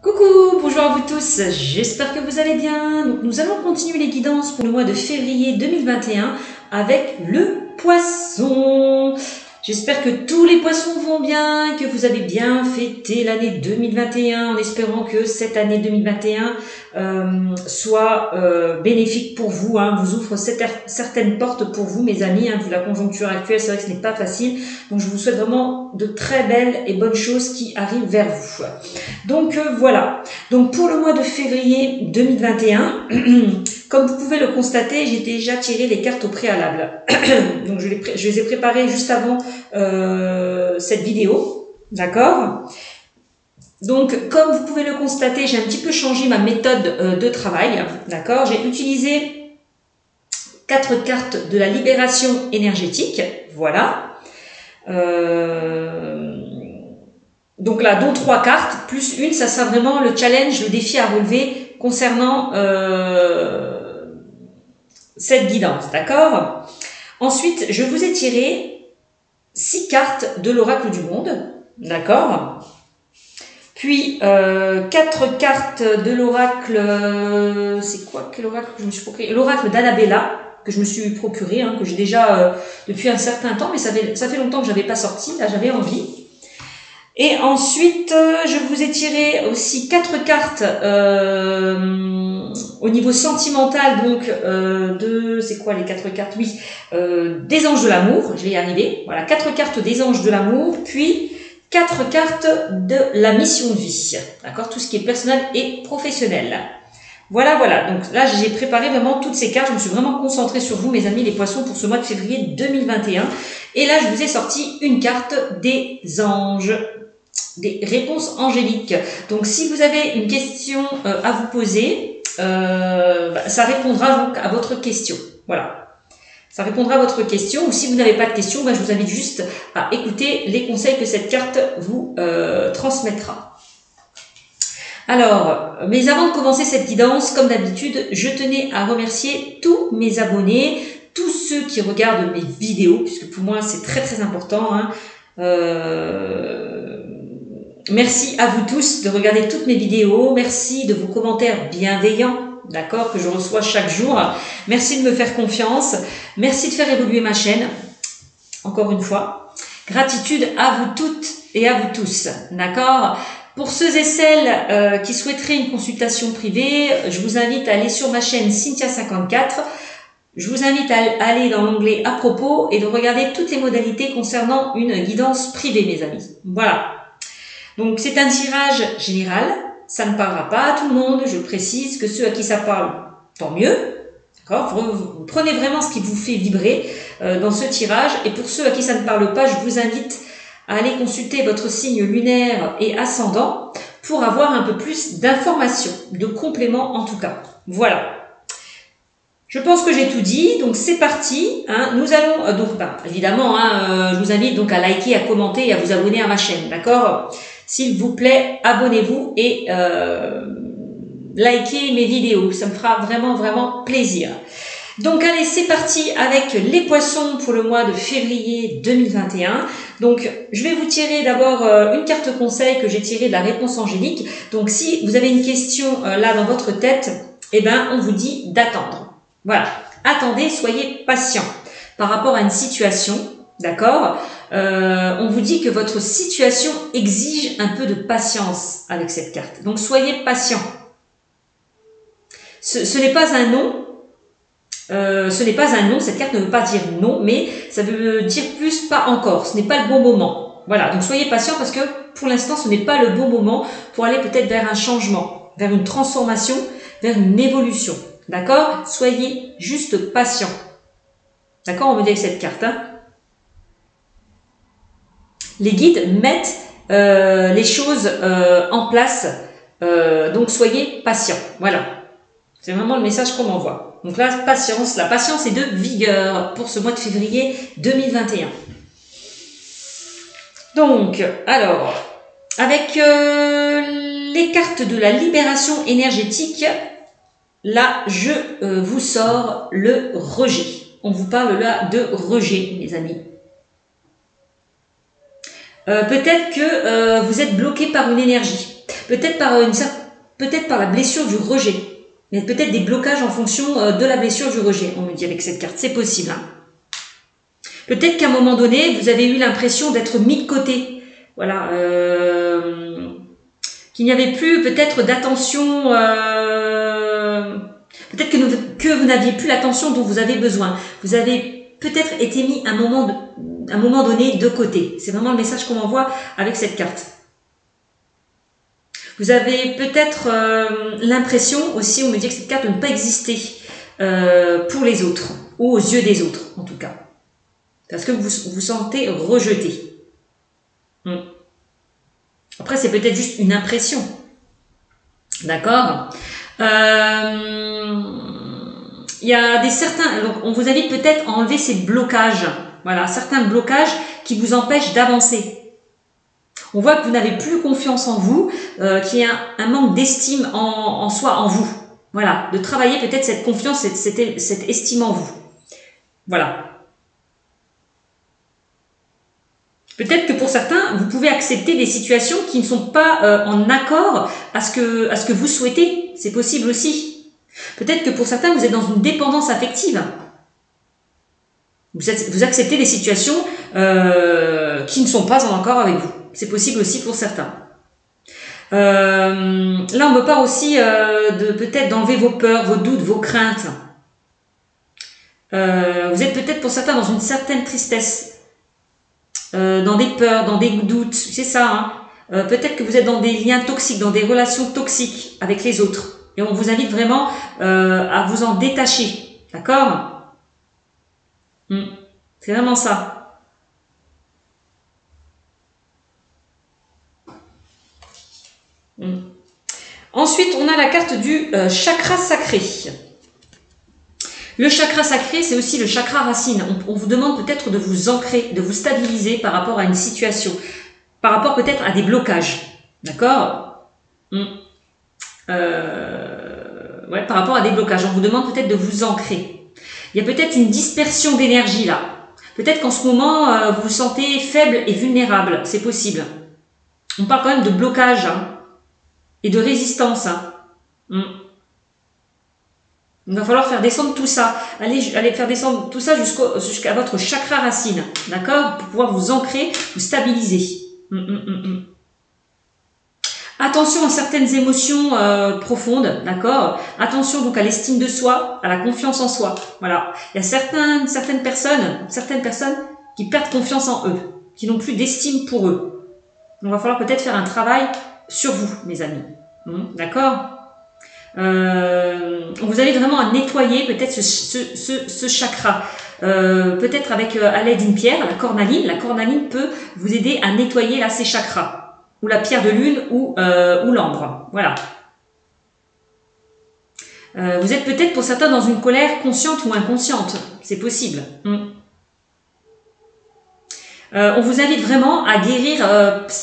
Coucou, bonjour à vous tous, j'espère que vous allez bien. Donc, nous allons continuer les guidances pour le mois de février 2021 avec le poisson. J'espère que tous les poissons vont bien, que vous avez bien fêté l'année 2021 en espérant que cette année 2021 soit bénéfique pour vous, vous ouvre certaines portes pour vous mes amis, vu la conjoncture actuelle, c'est vrai que ce n'est pas facile, donc je vous souhaite vraiment de très belles et bonnes choses qui arrivent vers vous. Donc voilà, donc pour le mois de février 2021, comme vous pouvez le constater, j'ai déjà tiré les cartes au préalable. Donc je les ai préparées juste avant cette vidéo, d'accord? Donc comme vous pouvez le constater, j'ai un petit peu changé ma méthode de travail, d'accord? J'ai utilisé 4 cartes de la libération énergétique, voilà. Donc là, dont 3 cartes, plus une, ça sera vraiment le challenge, le défi à relever concernant cette guidance, d'accord? Ensuite, je vous ai tiré 6 cartes de l'oracle du monde, d'accord? Puis 4 cartes de l'oracle, c'est quoi que l'oracle que je me suis procuré? L'oracle d'Annabella, que je me suis procuré, que j'ai déjà depuis un certain temps, mais ça fait longtemps que je n'avais pas sorti, là j'avais envie. Et ensuite, je vous ai tiré aussi 4 cartes au niveau sentimental, donc c'est quoi les 4 cartes? Oui, des anges de l'amour, je vais y arriver. Voilà, 4 cartes des anges de l'amour, puis 4 cartes de la mission de vie. D'accord? Tout ce qui est personnel et professionnel. Voilà, voilà. Donc là, j'ai préparé vraiment toutes ces cartes. Je me suis vraiment concentrée sur vous, mes amis, les poissons, pour ce mois de février 2021. Et là, je vous ai sorti une carte des anges. Des réponses angéliques. Donc, si vous avez une question à vous poser, ça répondra donc à votre question. Voilà. Ça répondra à votre question. Ou si vous n'avez pas de question, je vous invite juste à écouter les conseils que cette carte vous transmettra. Alors, mais avant de commencer cette guidance, comme d'habitude, je tenais à remercier tous mes abonnés, tous ceux qui regardent mes vidéos, puisque pour moi, c'est très très important. Merci à vous tous de regarder toutes mes vidéos. Merci de vos commentaires bienveillants, d'accord, que je reçois chaque jour. Merci de me faire confiance. Merci de faire évoluer ma chaîne. Encore une fois. Gratitude à vous toutes et à vous tous, d'accord. Pour ceux et celles qui souhaiteraient une consultation privée, je vous invite à aller sur ma chaîne Cynthia54. Je vous invite à aller dans l'onglet à propos et de regarder toutes les modalités concernant une guidance privée, mes amis. Voilà. Donc, c'est un tirage général. Ça ne parlera pas à tout le monde. Je précise que ceux à qui ça parle, tant mieux. D'accord ? Vous prenez vraiment ce qui vous fait vibrer dans ce tirage. Et pour ceux à qui ça ne parle pas, je vous invite à aller consulter votre signe lunaire et ascendant pour avoir un peu plus d'informations, de compléments en tout cas. Voilà. Je pense que j'ai tout dit, donc c'est parti. Nous allons donc, évidemment, je vous invite donc à liker, à commenter et à vous abonner à ma chaîne, d'accord ? S'il vous plaît, abonnez-vous et likez mes vidéos, ça me fera vraiment vraiment plaisir. Donc allez, c'est parti avec les poissons pour le mois de février 2021. Donc je vais vous tirer d'abord une carte conseil que j'ai tirée de la réponse angélique. Donc si vous avez une question là dans votre tête, on vous dit d'attendre. Voilà, attendez, soyez patient par rapport à une situation, d'accord. On vous dit que votre situation exige un peu de patience avec cette carte. Donc soyez patient. Ce n'est pas un non. Ce n'est pas un non, cette carte ne veut pas dire non, mais ça veut dire plus pas encore, ce n'est pas le bon moment. Voilà, donc soyez patient parce que pour l'instant, ce n'est pas le bon moment pour aller peut-être vers un changement, vers une transformation, vers une évolution. D'accord? Soyez juste patient. D'accord? On me dit avec cette carte. Les guides mettent les choses en place, donc soyez patient. Voilà. C'est vraiment le message qu'on m'envoie. Donc là, patience. La patience est de vigueur pour ce mois de février 2021. Donc, alors, avec les cartes de la libération énergétique, là, je vous sors le rejet. On vous parle là de rejet, mes amis. Peut-être que vous êtes bloqué par une énergie. peut-être par la blessure du rejet. Il y a peut-être des blocages en fonction de la blessure du rejet, on me dit avec cette carte. C'est possible. Hein. Peut-être qu'à un moment donné, vous avez eu l'impression d'être mis de côté. Voilà. Qu'il n'y avait plus peut-être d'attention. Peut-être que vous n'aviez plus l'attention dont vous avez besoin. Vous avez peut-être été mis à un moment donné de côté. C'est vraiment le message qu'on m'envoie avec cette carte. Vous avez peut-être l'impression aussi, on me dit que cette carte ne pas exister pour les autres, ou aux yeux des autres en tout cas. Parce que vous vous sentez rejeté. Après, c'est peut-être juste une impression. D'accord. Il y a certains... Donc, on vous invite peut-être à enlever ces blocages. Voilà, certains blocages qui vous empêchent d'avancer. On voit que vous n'avez plus confiance en vous, qu'il y a un manque d'estime en soi, en vous. Voilà, de travailler peut-être cette confiance, cette estime en vous. Voilà. Peut-être que pour certains, vous pouvez accepter des situations qui ne sont pas en accord à ce que vous souhaitez. C'est possible aussi. Peut-être que pour certains, vous êtes dans une dépendance affective. Vous acceptez des situations qui ne sont pas en accord avec vous. C'est possible aussi pour certains. Là, on me parle aussi de peut-être d'enlever vos peurs, vos doutes, vos craintes. Vous êtes peut-être pour certains dans une certaine tristesse, dans des peurs, dans des doutes. C'est ça. Hein. Peut-être que vous êtes dans des liens toxiques, dans des relations toxiques avec les autres. Et on vous invite vraiment à vous en détacher. D'accord ? C'est vraiment ça. Ensuite, on a la carte du chakra sacré. Le chakra sacré, c'est aussi le chakra racine. On vous demande peut-être de vous ancrer, de vous stabiliser par rapport à une situation, par rapport peut-être à des blocages. D'accord ? Ouais, par rapport à des blocages. On vous demande peut-être de vous ancrer. Il y a peut-être une dispersion d'énergie là. Peut-être qu'en ce moment, vous vous sentez faible et vulnérable. C'est possible. On parle quand même de blocage et de résistance. Il va falloir faire descendre tout ça. Allez faire descendre tout ça jusqu'à votre chakra racine. D'accord ? Pour pouvoir vous ancrer, vous stabiliser. Attention à certaines émotions profondes, d'accord ? Attention donc à l'estime de soi, à la confiance en soi. Voilà. Il y a certaines personnes qui perdent confiance en eux, qui n'ont plus d'estime pour eux. Donc, il va falloir peut-être faire un travail sur vous, mes amis. D'accord ? On vous invite vraiment à nettoyer peut-être ce chakra. Peut-être avec à l'aide d'une pierre, la cornaline. La cornaline peut vous aider à nettoyer là ces chakras. Ou la pierre de lune ou l'ambre. Voilà. Vous êtes peut-être pour certains dans une colère consciente ou inconsciente. C'est possible. On vous invite vraiment à guérir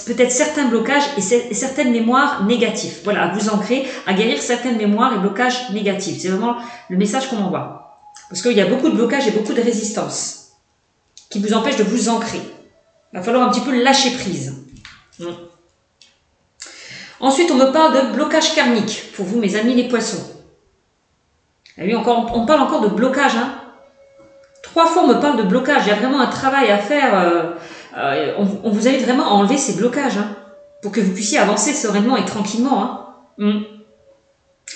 peut-être certains blocages et certaines mémoires négatives. Voilà, à vous ancrer, à guérir certaines mémoires et blocages négatifs. C'est vraiment le message qu'on m'envoie. Parce qu'il y a beaucoup de blocages et beaucoup de résistance qui vous empêchent de vous ancrer. Il va falloir un petit peu lâcher prise. Ensuite, on me parle de blocage karmique, pour vous, mes amis les poissons. Et oui, on parle encore de blocage. 3 fois, on me parle de blocage. Il y a vraiment un travail à faire. On vous invite vraiment à enlever ces blocages pour que vous puissiez avancer sereinement et tranquillement.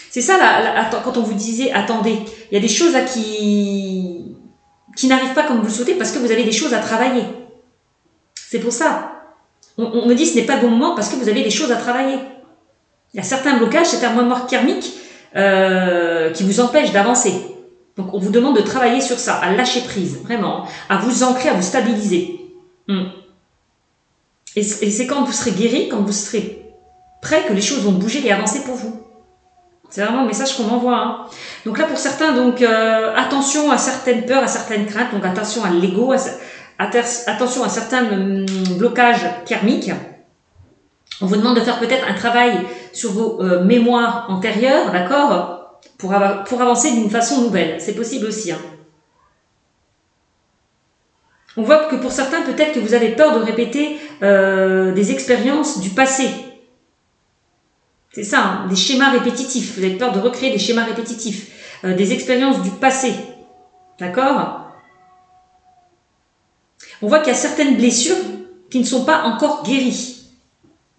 C'est ça, quand on vous disait, attendez, il y a des choses qui n'arrivent pas comme vous le souhaitez parce que vous avez des choses à travailler. C'est pour ça. On me dit ce n'est pas le bon moment parce que vous avez des choses à travailler. Il y a certains blocages, c'est un mémoire karmique qui vous empêche d'avancer. Donc on vous demande de travailler sur ça, à lâcher prise, vraiment, à vous ancrer, à vous stabiliser. Et c'est quand vous serez guéri, quand vous serez prêt, que les choses vont bouger et avancer pour vous. C'est vraiment le message qu'on m'envoie. Donc là pour certains, donc attention à certaines peurs, à certaines craintes, donc attention à l'ego, attention à certains blocages karmiques. On vous demande de faire peut-être un travail sur vos mémoires antérieures, d'accord, pour avancer d'une façon nouvelle. C'est possible aussi. On voit que pour certains, peut-être que vous avez peur de répéter des expériences du passé. C'est ça, hein, des schémas répétitifs. Vous avez peur de recréer des schémas répétitifs, des expériences du passé. D'accord? On voit qu'il y a certaines blessures qui ne sont pas encore guéries.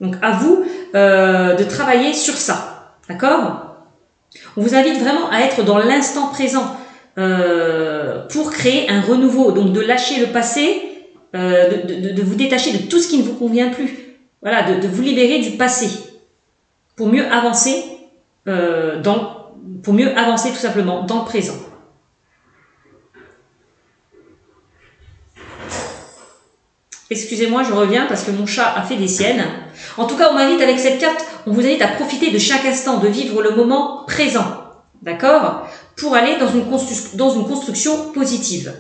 Donc, à vous de travailler sur ça. D'accord? On vous invite vraiment à être dans l'instant présent pour créer un renouveau. Donc, de lâcher le passé, de vous détacher de tout ce qui ne vous convient plus. Voilà, de vous libérer du passé pour mieux avancer pour mieux avancer tout simplement dans le présent. Excusez-moi, je reviens parce que mon chat a fait des siennes. En tout cas, on m'invite avec cette carte, on vous invite à profiter de chaque instant, de vivre le moment présent. D'accord? Pour aller dans une construction positive.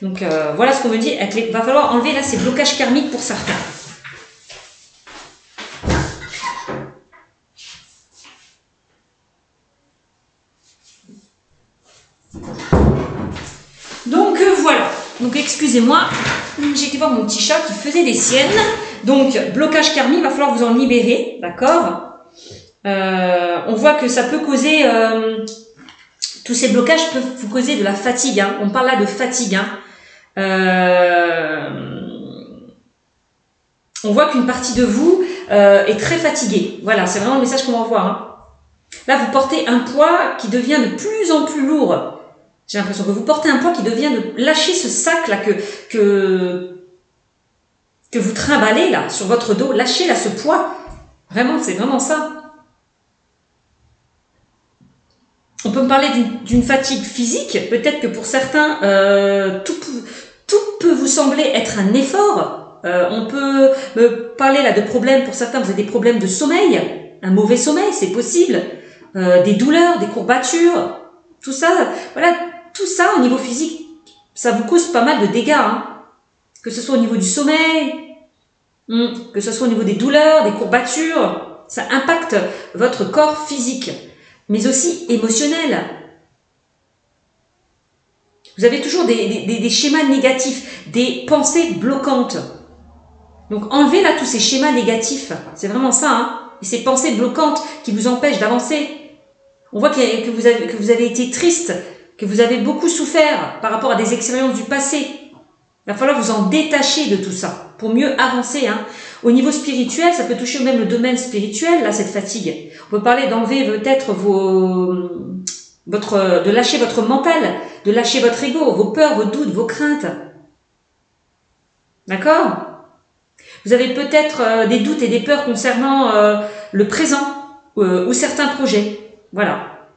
Donc, voilà ce qu'on me dit. Il va falloir enlever là ces blocages karmiques pour certains. Donc, voilà. Donc, excusez-moi. J'ai été voir mon petit chat qui faisait des siennes. Donc, blocage karmique, il va falloir vous en libérer, d'accord? On voit que ça peut causer... tous ces blocages peuvent vous causer de la fatigue. Hein. On parle là de fatigue. Hein. On voit qu'une partie de vous est très fatiguée. Voilà, c'est vraiment le message qu'on m'envoie. Hein. Là, vous portez un poids qui devient de plus en plus lourd. J'ai l'impression que vous portez un poids qui devient de lâcher ce sac-là que vous trimballez là sur votre dos. Lâchez là ce poids. Vraiment, c'est vraiment ça. On peut me parler d'une fatigue physique. Peut-être que pour certains, tout peut vous sembler être un effort. On peut me parler là de problèmes. Pour certains, vous avez des problèmes de sommeil. Un mauvais sommeil, c'est possible. Des douleurs, des courbatures. Tout ça, voilà. Tout ça, au niveau physique, ça vous cause pas mal de dégâts. Hein. Que ce soit au niveau du sommeil, que ce soit au niveau des douleurs, des courbatures. Ça impacte votre corps physique, mais aussi émotionnel. Vous avez toujours des schémas négatifs, des pensées bloquantes. Donc, enlevez là tous ces schémas négatifs. C'est vraiment ça. Hein. Et ces pensées bloquantes qui vous empêchent d'avancer. On voit que vous avez été triste, que vous avez beaucoup souffert par rapport à des expériences du passé. Il va falloir vous en détacher de tout ça pour mieux avancer. Hein. Au niveau spirituel, ça peut toucher même le domaine spirituel, là, cette fatigue. On peut parler d'enlever peut-être de lâcher votre mental, de lâcher votre ego, vos peurs, vos doutes, vos craintes. D'accord? Vous avez peut-être des doutes et des peurs concernant le présent ou certains projets. Voilà.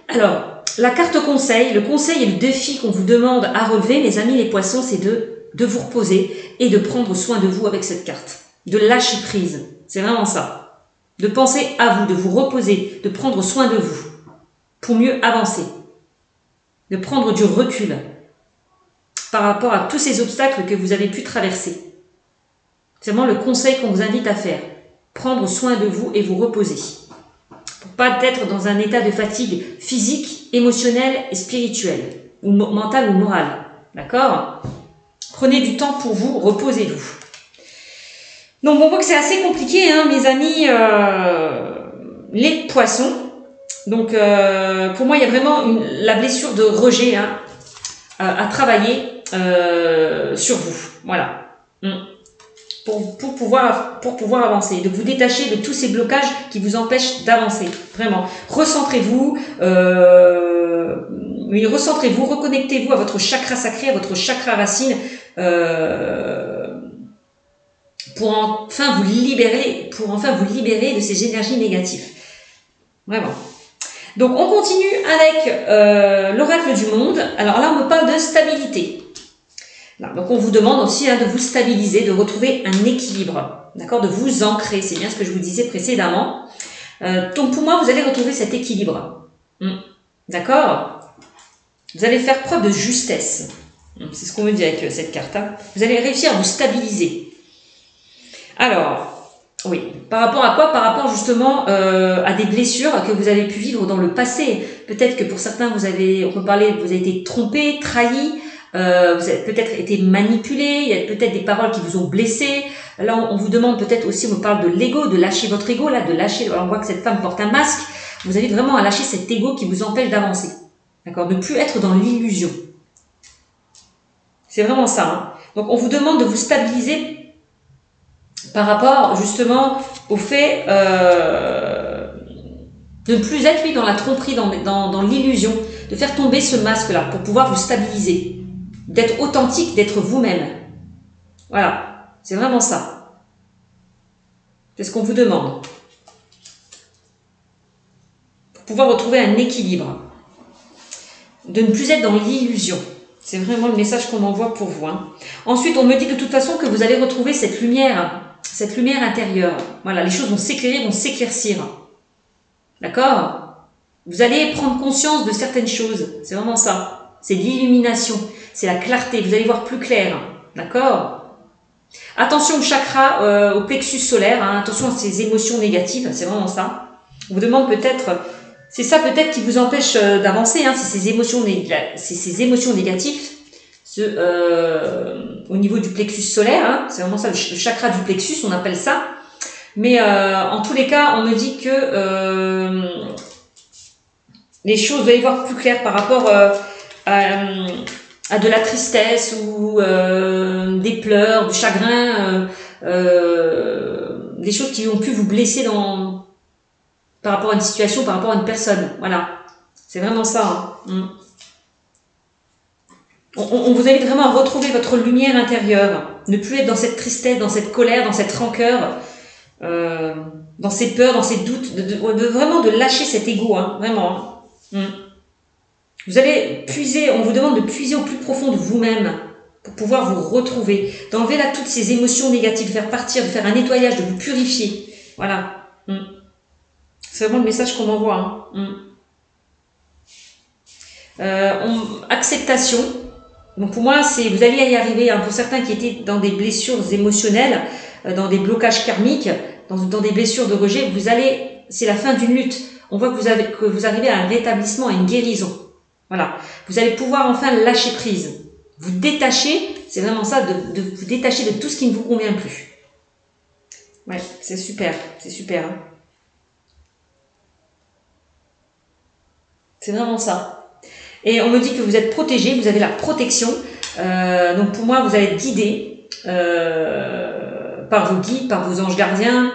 Alors, la carte conseil, le conseil et le défi qu'on vous demande à relever, mes amis les poissons, c'est de vous reposer et de prendre soin de vous avec cette carte. De lâcher prise. C'est vraiment ça. De penser à vous, de vous reposer, de prendre soin de vous pour mieux avancer. De prendre du recul par rapport à tous ces obstacles que vous avez pu traverser. C'est vraiment le conseil qu'on vous invite à faire. Prendre soin de vous et vous reposer. Pour pas être dans un état de fatigue physique, émotionnelle et spirituelle, ou mentale ou morale. D'accord? Prenez du temps pour vous, reposez-vous. Donc on voit que c'est assez compliqué, hein, mes amis, les poissons. Donc pour moi, il y a vraiment la blessure de rejet hein, à travailler sur vous. Voilà. Pour pouvoir avancer, de vous détacher de tous ces blocages qui vous empêchent d'avancer. Vraiment. Recentrez-vous, recentrez-vous, reconnectez-vous à votre chakra sacré, à votre chakra racine, pour enfin vous libérer de ces énergies négatives. Vraiment. Donc on continue avec l'oracle du monde. Alors là, on me parle de stabilité. Donc on vous demande aussi hein, de vous stabiliser, de retrouver un équilibre, d'accord, de vous ancrer, c'est bien ce que je vous disais précédemment. Donc pour moi, vous allez retrouver cet équilibre, d'accord. Vous allez faire preuve de justesse, c'est ce qu'on me dit avec cette carte. Hein. Vous allez réussir à vous stabiliser. Alors, oui, par rapport à quoi? Par rapport justement à des blessures que vous avez pu vivre dans le passé. Peut-être que pour certains, vous avez été trompé, trahi. Vous avez peut-être été manipulé, il y a peut-être des paroles qui vous ont blessé, Là, on vous demande peut-être aussi, on parle de l'ego, de lâcher votre ego, là, de lâcher. Alors, on voit que cette femme porte un masque. Vous avez vraiment à lâcher cet ego qui vous empêche d'avancer. D'accord? Ne plus être dans l'illusion. C'est vraiment ça. Hein. Donc, on vous demande de vous stabiliser par rapport, justement, au fait de ne plus être, oui, dans la tromperie, dans l'illusion, de faire tomber ce masque-là pour pouvoir vous stabiliser. D'être authentique, d'être vous-même. Voilà. C'est vraiment ça. C'est ce qu'on vous demande. Pour pouvoir retrouver un équilibre. De ne plus être dans l'illusion. C'est vraiment le message qu'on envoie pour vous. Hein. Ensuite, on me dit de toute façon que vous allez retrouver cette lumière intérieure. Voilà, les choses vont s'éclairer, vont s'éclaircir. D'accord? Vous allez prendre conscience de certaines choses. C'est vraiment ça. C'est l'illumination. C'est la clarté. Vous allez voir plus clair. D'accord? Attention au chakra, au plexus solaire. Hein. Attention à ces émotions négatives. C'est vraiment ça. On vous demande peut-être... C'est ça peut-être qui vous empêche d'avancer, hein, c'est ces émotions négatives au niveau du plexus solaire, hein, c'est vraiment ça, le chakra du plexus, on appelle ça. Mais en tous les cas, on me dit que les choses, vous allez voir plus clair par rapport à de la tristesse ou des pleurs, du chagrin, des choses qui ont pu vous blesser par rapport à une situation, par rapport à une personne. Voilà. C'est vraiment ça. Hein. On vous invite vraiment à retrouver votre lumière intérieure. Ne plus être dans cette tristesse, dans cette colère, dans cette rancœur, dans ces peurs, dans ces doutes. Vraiment de lâcher cet ego. Hein, vraiment. Hein. Vous allez puiser, on vous demande de puiser au plus profond de vous-même pour pouvoir vous retrouver. D'enlever là toutes ces émotions négatives, de faire partir, de faire un nettoyage, de vous purifier. Voilà. C'est vraiment le message qu'on m'envoie. Hein. Acceptation. Donc pour moi, vous allez y arriver. Hein, pour certains qui étaient dans des blessures émotionnelles, dans des blocages karmiques, dans des blessures de rejet, c'est la fin d'une lutte. On voit que vous arrivez à un rétablissement, à une guérison. Voilà. Vous allez pouvoir enfin lâcher prise. Vous détacher, c'est vraiment ça, de vous détacher de tout ce qui ne vous convient plus. Ouais, c'est super. C'est super. Hein. C'est vraiment ça. Et on me dit que vous êtes protégé, vous avez la protection. Donc pour moi, vous allez être guidé par vos guides, par vos anges gardiens.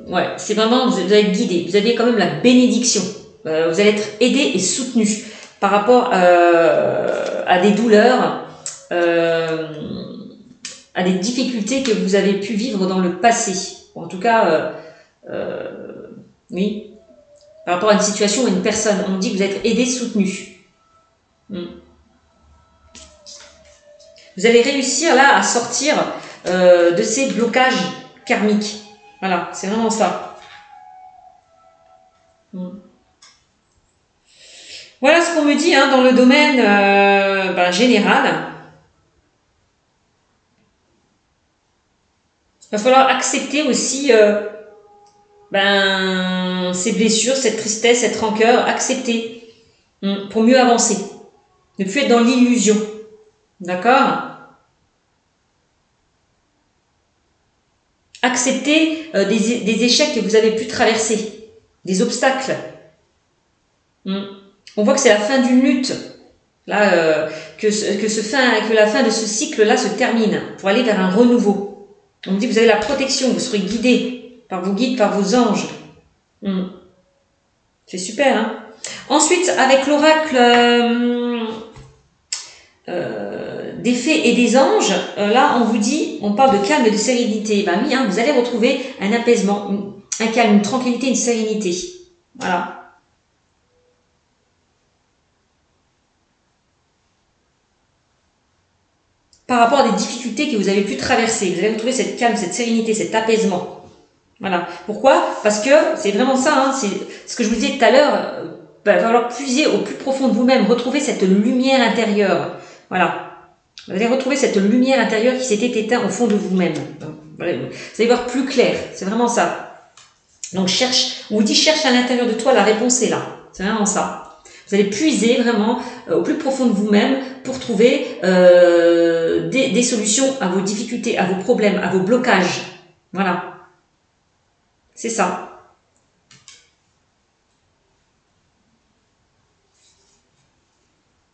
Ouais, c'est vraiment, vous allez être guidé. Vous avez quand même la bénédiction. Vous allez être aidé et soutenu par rapport à des douleurs, à des difficultés que vous avez pu vivre dans le passé. En tout cas, oui, par rapport à une situation ou à une personne, on dit que vous êtes aidé, soutenu. Vous allez réussir là à sortir de ces blocages karmiques. Voilà, c'est vraiment ça. Voilà ce qu'on me dit hein, dans le domaine général. Il va falloir accepter aussi ces blessures, cette tristesse, cette rancœur, accepter pour mieux avancer. Ne plus être dans l'illusion. D'accord? Accepter des échecs que vous avez pu traverser, des obstacles. On voit que c'est la fin d'une lutte. Là, que la fin de ce cycle-là se termine pour aller vers un renouveau. On me dit que vous avez la protection, vous serez guidé par vos guides, par vos anges. C'est super, hein? Ensuite, avec l'oracle des fées et des anges, là, on vous dit, on parle de calme et de sérénité. Ben oui, hein, vous allez retrouver un apaisement, un calme, une tranquillité, une sérénité. Voilà. Par rapport à des difficultés que vous avez pu traverser. Vous allez retrouver cette calme, cette sérénité, cet apaisement. Voilà. Pourquoi? Parce que c'est vraiment ça, hein, c'est ce que je vous disais tout à l'heure, il va falloir puiser au plus profond de vous-même, retrouver cette lumière intérieure. Voilà. Vous allez retrouver cette lumière intérieure qui s'était éteinte au fond de vous-même. Vous allez voir plus clair, c'est vraiment ça. Donc on vous dit cherche à l'intérieur de toi, la réponse est là. C'est vraiment ça. Vous allez puiser vraiment au plus profond de vous-même pour trouver des solutions à vos difficultés, à vos problèmes, à vos blocages. Voilà. C'est ça.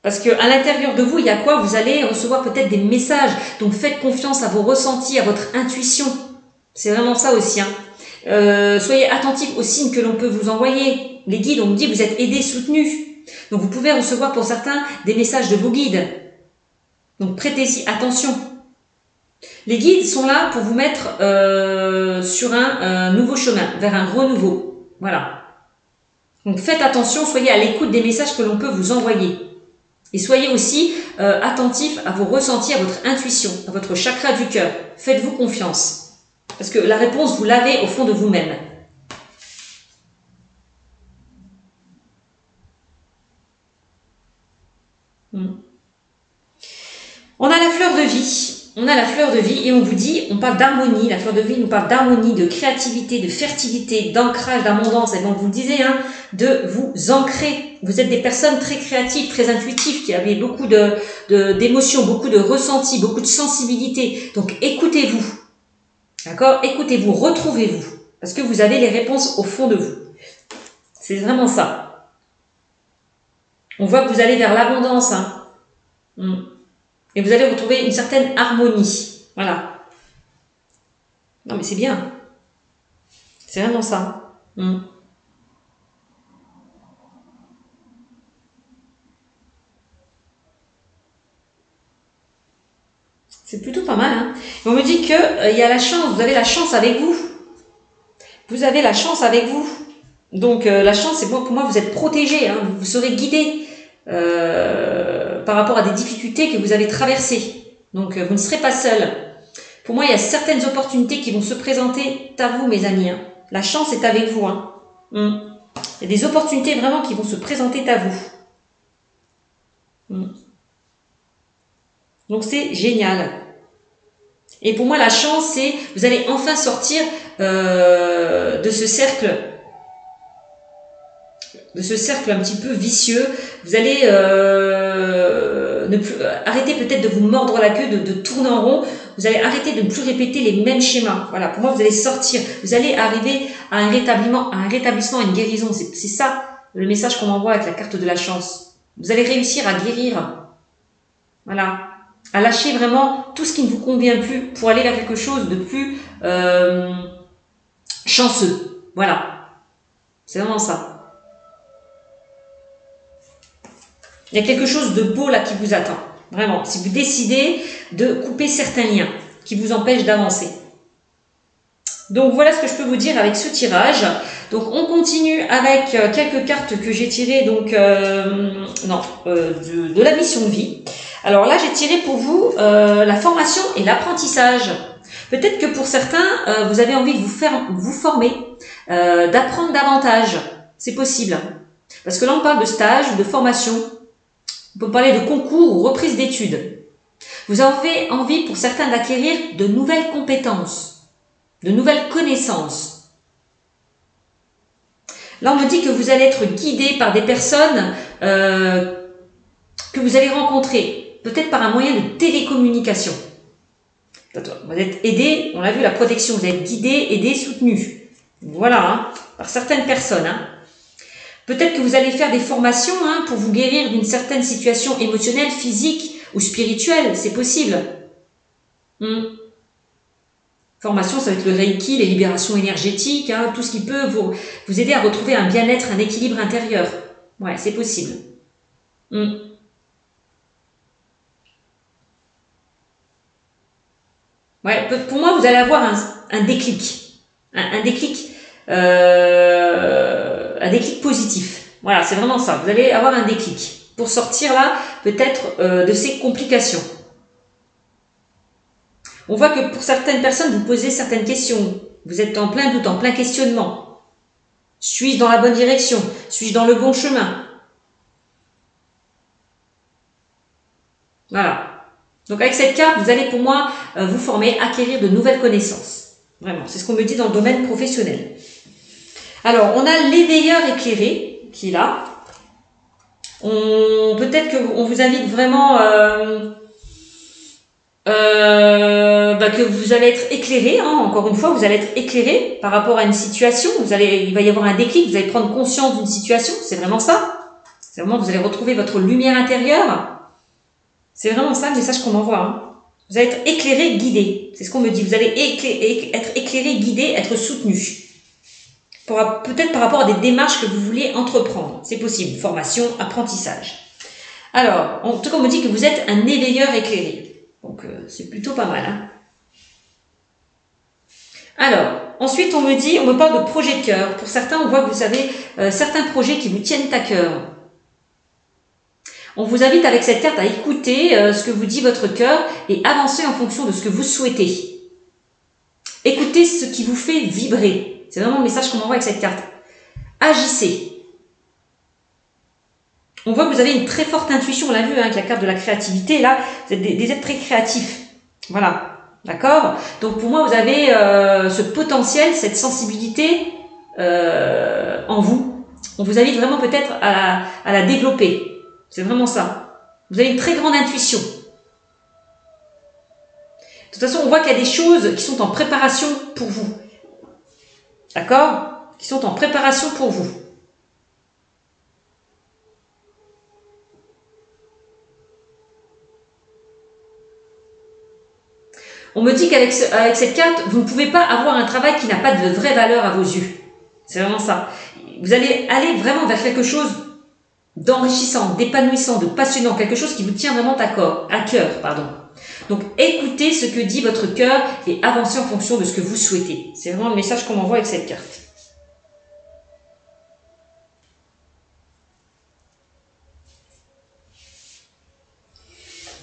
Parce qu'à l'intérieur de vous, il y a quoi? Vous allez recevoir peut-être des messages. Donc faites confiance à vos ressentis, à votre intuition. C'est vraiment ça aussi. Hein. Soyez attentifs aux signes que l'on peut vous envoyer. Les guides, on me dit, vous êtes aidés, soutenus. Donc vous pouvez recevoir pour certains des messages de vos guides. Donc prêtez-y attention. Les guides sont là pour vous mettre sur un nouveau chemin, vers un renouveau. Voilà. Donc faites attention, soyez à l'écoute des messages que l'on peut vous envoyer. Et soyez aussi attentifs à vos ressentis, à votre intuition, à votre chakra du cœur. Faites-vous confiance. Parce que la réponse, vous l'avez au fond de vous-même. On a la fleur de vie. On a la fleur de vie et on vous dit, on parle d'harmonie. La fleur de vie nous parle d'harmonie, de créativité, de fertilité, d'ancrage, d'abondance. Et donc vous le disiez, hein, de vous ancrer. Vous êtes des personnes très créatives, très intuitives, qui avaient beaucoup d'émotions, beaucoup de ressentis, beaucoup de sensibilité. Donc écoutez-vous. D'accord? Écoutez-vous, retrouvez-vous. Parce que vous avez les réponses au fond de vous. C'est vraiment ça. On voit que vous allez vers l'abondance. Hein. Et vous allez retrouver une certaine harmonie. Voilà. Non, mais c'est bien. C'est vraiment ça. C'est plutôt pas mal. Hein. On me dit qu'il y a la chance. Vous avez la chance avec vous. Vous avez la chance avec vous. Donc, la chance, c'est pour moi, vous êtes protégé. Hein. Vous serez guidé par rapport à des difficultés que vous avez traversées. Donc, vous ne serez pas seul. Pour moi, il y a certaines opportunités qui vont se présenter à vous, mes amis. Hein. La chance est avec vous. Hein. Il y a des opportunités vraiment qui vont se présenter à vous. Donc, c'est génial. Et pour moi, la chance, c'est vous allez enfin sortir de ce cercle un petit peu vicieux. Vous allez arrêter peut-être de vous mordre la queue, de tourner en rond. Vous allez arrêter de ne plus répéter les mêmes schémas. Voilà, pour moi, vous allez sortir. Vous allez arriver à un rétablissement, à une guérison. C'est ça le message qu'on m'envoie avec la carte de la chance. Vous allez réussir à guérir. Voilà. À lâcher vraiment tout ce qui ne vous convient plus pour aller vers quelque chose de plus chanceux. Voilà. C'est vraiment ça. Il y a quelque chose de beau là qui vous attend. Vraiment. Si vous décidez de couper certains liens qui vous empêchent d'avancer. Donc voilà ce que je peux vous dire avec ce tirage. Donc on continue avec quelques cartes que j'ai tirées donc de la mission de vie. Alors là j'ai tiré pour vous la formation et l'apprentissage. Peut-être que pour certains vous avez envie de vous former, d'apprendre davantage. C'est possible. Parce que là on parle de stage ou de formation. On peut parler de concours ou reprise d'études. Vous avez envie pour certains d'acquérir de nouvelles compétences, de nouvelles connaissances. Là, on me dit que vous allez être guidé par des personnes que vous allez rencontrer, peut-être par un moyen de télécommunication. Vous êtes aidé, on l'a vu, la protection, vous êtes guidé, aidé, soutenu. Voilà, hein, par certaines personnes. Hein. Peut-être que vous allez faire des formations pour vous guérir d'une certaine situation émotionnelle, physique ou spirituelle. C'est possible. Formation, ça va être le Reiki, les libérations énergétiques, tout ce qui peut vous aider à retrouver un bien-être, un équilibre intérieur. Ouais, c'est possible. Ouais, pour moi, vous allez avoir un déclic. Un déclic positif. Voilà, c'est vraiment ça. Vous allez avoir un déclic pour sortir là, peut-être, de ces complications. On voit que pour certaines personnes, vous posez certaines questions. Vous êtes en plein doute, en plein questionnement. Suis-je dans la bonne direction? Suis-je dans le bon chemin? Voilà. Donc avec cette carte, vous allez pour moi vous former, acquérir de nouvelles connaissances. Vraiment, c'est ce qu'on me dit dans le domaine professionnel. Alors, on a l'éveilleur éclairé qui est là. Peut-être qu'on vous invite vraiment que vous allez être éclairé, hein, encore une fois, vous allez être éclairé par rapport à une situation, il va y avoir un déclic, vous allez prendre conscience d'une situation, c'est vraiment ça. C'est vraiment, vous allez retrouver votre lumière intérieure. C'est vraiment ça le message qu'on envoie. Hein. Vous allez être éclairé, guidé. C'est ce qu'on me dit. Vous allez être éclairé, guidé, être soutenu. Peut-être par rapport à des démarches que vous voulez entreprendre. C'est possible. Formation, apprentissage. Alors, en tout cas, on me dit que vous êtes un éveilleur éclairé. Donc, c'est plutôt pas mal. Hein. Alors, ensuite, on me parle de projet de cœur. Pour certains, on voit que vous avez certains projets qui vous tiennent à cœur. On vous invite avec cette carte à écouter ce que vous dit votre cœur et avancer en fonction de ce que vous souhaitez. Écoutez ce qui vous fait vibrer. C'est vraiment le message qu'on m'envoie avec cette carte. Agissez. On voit que vous avez une très forte intuition. On l'a vu hein, avec la carte de la créativité. Là, vous êtes des êtres très créatifs. Voilà. D'accord? Donc pour moi, vous avez ce potentiel, cette sensibilité en vous. On vous invite vraiment peut-être à la développer. C'est vraiment ça. Vous avez une très grande intuition. De toute façon, on voit qu'il y a des choses qui sont en préparation pour vous. D'accord? Qui sont en préparation pour vous. On me dit qu'avec cette carte, vous ne pouvez pas avoir un travail qui n'a pas de vraie valeur à vos yeux. C'est vraiment ça. Vous allez aller vraiment vers quelque chose d'enrichissant, d'épanouissant, de passionnant, quelque chose qui vous tient vraiment à cœur. Donc, écoutez ce que dit votre cœur et avancez en fonction de ce que vous souhaitez. C'est vraiment le message qu'on m'envoie avec cette carte.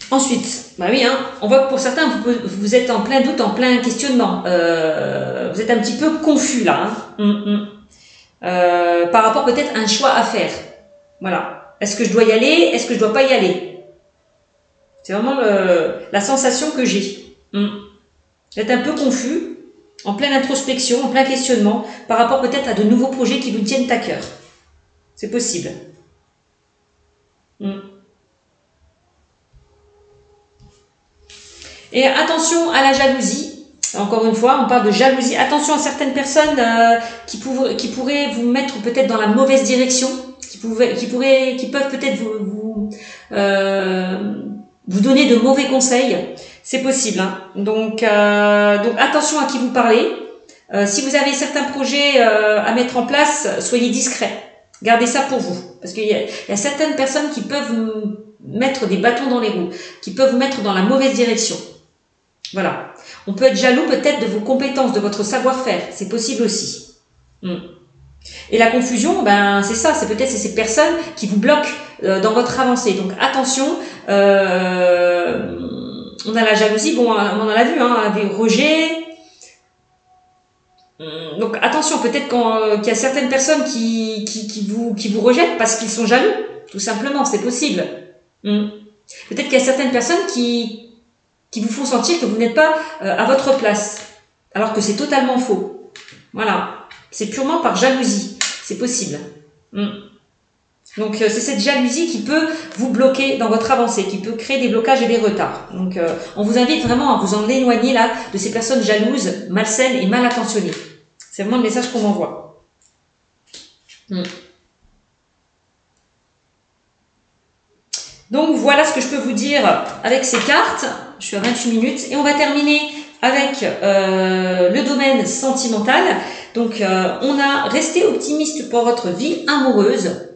Ensuite, bah oui, hein, on voit que pour certains, vous êtes en plein doute, en plein questionnement. Vous êtes un petit peu confus là. Hein. Par rapport peut-être à un choix à faire. Voilà. Est-ce que je dois y aller? Est-ce que je dois pas y aller? C'est vraiment la sensation que j'ai. Vous êtes un peu confus, en pleine introspection, en plein questionnement, par rapport peut-être à de nouveaux projets qui vous tiennent à cœur. C'est possible. Et attention à la jalousie. Encore une fois, on parle de jalousie. Attention à certaines personnes qui pourraient vous mettre peut-être dans la mauvaise direction, qui peuvent peut-être vous donner de mauvais conseils. C'est possible. Hein. Donc attention à qui vous parlez. Si vous avez certains projets à mettre en place, soyez discret. Gardez ça pour vous. Parce qu'il y a certaines personnes qui peuvent vous mettre des bâtons dans les roues, qui peuvent vous mettre dans la mauvaise direction. Voilà. On peut être jaloux peut-être de vos compétences, de votre savoir-faire. C'est possible aussi. Et la confusion, ben c'est ça. C'est peut-être ces personnes qui vous bloquent dans votre avancée. Donc attention. On a la jalousie. Bon, on en a vu, hein, des rejets. Donc attention. Peut-être qu'il y a certaines personnes qui vous rejettent parce qu'ils sont jaloux. Tout simplement, c'est possible. Peut-être qu'il y a certaines personnes qui vous font sentir que vous n'êtes pas à votre place, alors que c'est totalement faux. Voilà, c'est purement par jalousie, c'est possible. Donc c'est cette jalousie qui peut vous bloquer dans votre avancée, qui peut créer des blocages et des retards. Donc on vous invite vraiment à vous en éloigner là de ces personnes jalouses, malsaines et mal intentionnées. C'est vraiment le message qu'on m'envoie. Donc voilà ce que je peux vous dire avec ces cartes. Je suis à 28 minutes et on va terminer avec le domaine sentimental. Donc on a resté optimiste pour votre vie amoureuse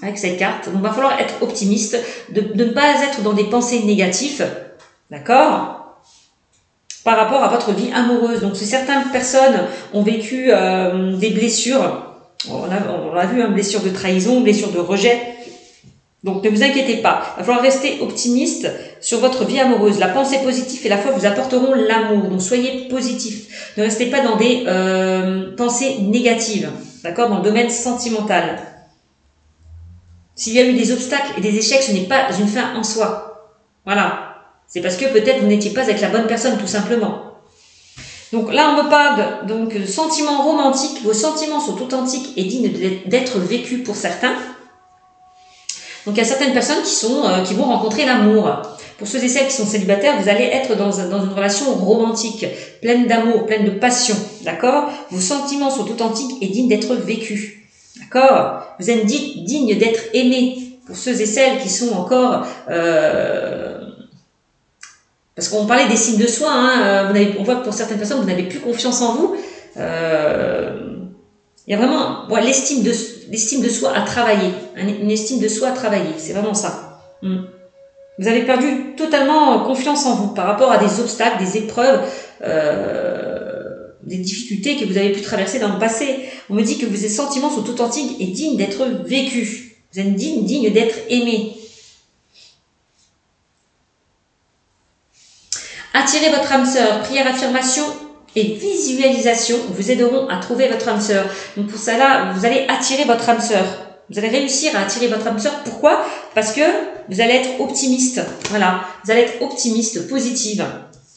avec cette carte. Donc il va falloir être optimiste, de ne pas être dans des pensées négatives, d'accord, par rapport à votre vie amoureuse. Donc si certaines personnes ont vécu des blessures, on l'a vu, hein, blessure de trahison, blessure de rejet. Donc ne vous inquiétez pas, il va falloir rester optimiste sur votre vie amoureuse. La pensée positive et la foi vous apporteront l'amour, donc soyez positif. Ne restez pas dans des pensées négatives, d'accord, dans le domaine sentimental. S'il y a eu des obstacles et des échecs, ce n'est pas une fin en soi. Voilà, c'est parce que peut-être vous n'étiez pas avec la bonne personne, tout simplement. Donc là, on me parle donc de sentiments romantiques. Vos sentiments sont authentiques et dignes d'être vécus pour certains. Donc il y a certaines personnes qui vont rencontrer l'amour. Pour ceux et celles qui sont célibataires, vous allez être dans une relation romantique, pleine d'amour, pleine de passion, d'accord? Vos sentiments sont authentiques et dignes d'être vécus, d'accord? Vous êtes digne d'être aimé. Pour ceux et celles qui sont encore... parce qu'on parlait des signes de soi, hein, on voit que pour certaines personnes, vous n'avez plus confiance en vous. Il y a vraiment l'estime de soi à travailler, une estime de soi à travailler, c'est vraiment ça. Vous avez perdu totalement confiance en vous par rapport à des obstacles, des épreuves, des difficultés que vous avez pu traverser dans le passé. On me dit que vos sentiments sont authentiques et dignes d'être vécus. Vous êtes digne d'être aimé. Attirez votre âme sœur, prière, affirmation et visualisation vous aideront à trouver votre âme sœur. Donc pour cela, vous allez attirer votre âme sœur. Vous allez réussir à attirer votre âme sœur. Pourquoi? Parce que vous allez être optimiste. Voilà, vous allez être optimiste, positive.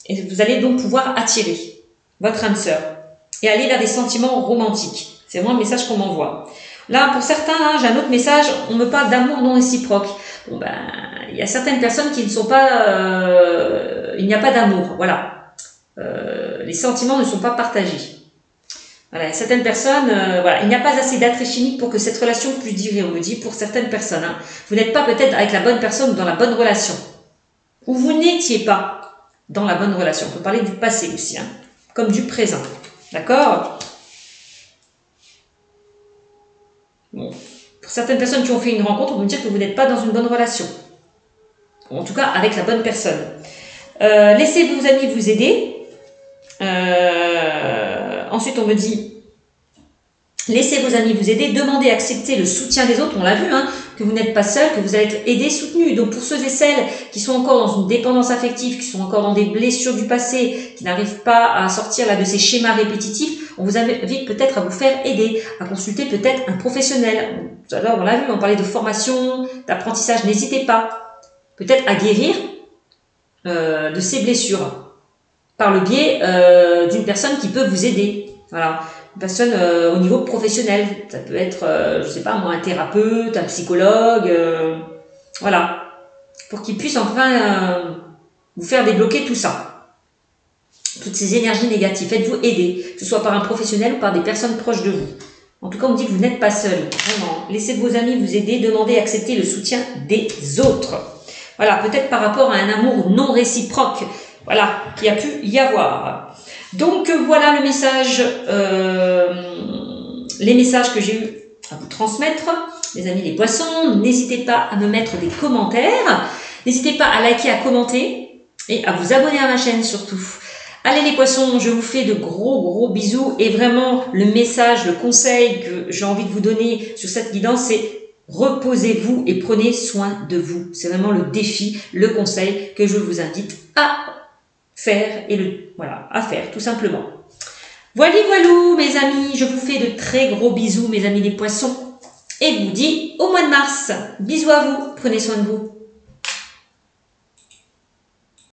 Et vous allez donc pouvoir attirer votre âme sœur et aller vers des sentiments romantiques. C'est vraiment le message qu'on m'envoie. Là, pour certains, j'ai un autre message, on me parle d'amour non réciproque. Bon ben, il y a certaines personnes qui ne sont pas... il n'y a pas d'amour, voilà. Les sentiments ne sont pas partagés. Voilà, certaines personnes, il n'y a pas assez d'attrait chimique pour que cette relation puisse durer, on me dit, pour certaines personnes. Hein. Vous n'êtes pas peut-être avec la bonne personne ou dans la bonne relation. Ou vous n'étiez pas dans la bonne relation. On peut parler du passé aussi, hein, comme du présent. D'accord? Bon. Pour certaines personnes qui ont fait une rencontre, on peut me dire que vous n'êtes pas dans une bonne relation. En tout cas, avec la bonne personne. Laissez vos amis vous aider. Ensuite, on me dit, laissez vos amis vous aider, demandez, acceptez le soutien des autres. On l'a vu, hein, que vous n'êtes pas seul, que vous allez être aidé, soutenu. Donc, pour ceux et celles qui sont encore dans une dépendance affective, qui sont encore dans des blessures du passé, qui n'arrivent pas à sortir là de ces schémas répétitifs, on vous invite peut-être à vous faire aider, à consulter peut-être un professionnel. Tout à l'heure, on l'a vu, on parlait de formation, d'apprentissage. N'hésitez pas, peut-être à guérir de ces blessures par le biais d'une personne qui peut vous aider. Voilà, une personne au niveau professionnel. Ça peut être, je sais pas moi, un thérapeute, un psychologue, voilà, pour qu'il puisse enfin vous faire débloquer tout ça, toutes ces énergies négatives. Faites-vous aider, que ce soit par un professionnel ou par des personnes proches de vous. En tout cas, on me dit que vous n'êtes pas seul. Vraiment, laissez vos amis vous aider, demandez, acceptez le soutien des autres. Voilà, peut-être par rapport à un amour non réciproque. Voilà, qui a pu y avoir. Donc voilà le message, les messages que j'ai eu à vous transmettre, les amis les poissons. N'hésitez pas à me mettre des commentaires, n'hésitez pas à liker, à commenter et à vous abonner à ma chaîne surtout. Allez les poissons, je vous fais de gros bisous et vraiment le message, le conseil que j'ai envie de vous donner sur cette guidance, c'est reposez-vous et prenez soin de vous. C'est vraiment le défi, le conseil que je vous invite à faire à faire tout simplement. Voilà mes amis, je vous fais de très gros bisous mes amis les poissons et vous dis au mois de mars. Bisous à vous, prenez soin de vous.